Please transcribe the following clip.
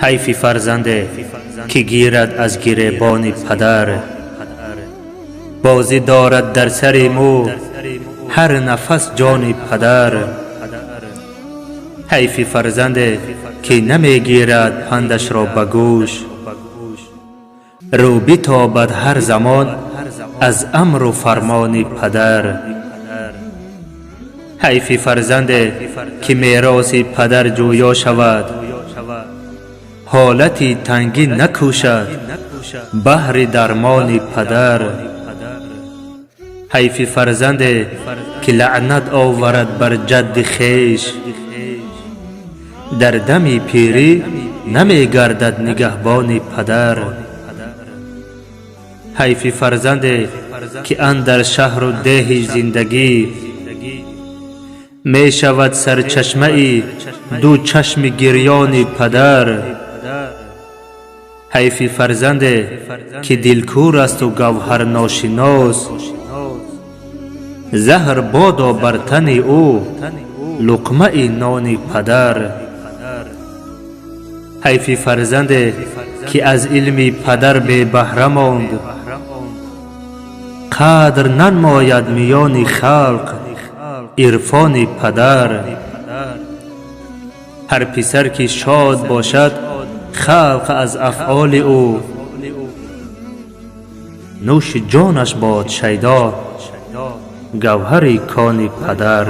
حیف فرزنده که گیرد از گریبان پدر، بازی دارد در سر مو هر نفس جان پدر. حیف فرزنده که نمی گیرد پندش را به گوش، رو بتابد هر زمان از امر و فرمان پدر. حیف فرزنده که میراث پدر جویا شود، حالتی تنگی نکوشد بهر درمان پدر. حیف فرزنده که لعنت آورد بر جد خویش، در دم پیری نمی گردد نگهبان پدر. حیف فرزنده که اندر شهر و ده زندگی، می شود سرچشمه ای دو چشم گریان پدر. حیف فرزنده که دلکور است و گوهر ناشناس، زهر بادا بر تن او لقمه نان پدر. حیف فرزنده که از علم پدر بی بهره ماند، قدر ننماید میان خلق عرفان پدر. هر پسر که شاد باشد خلق از افعال او، نوش جانش باد شیدا گوهر کان پدر.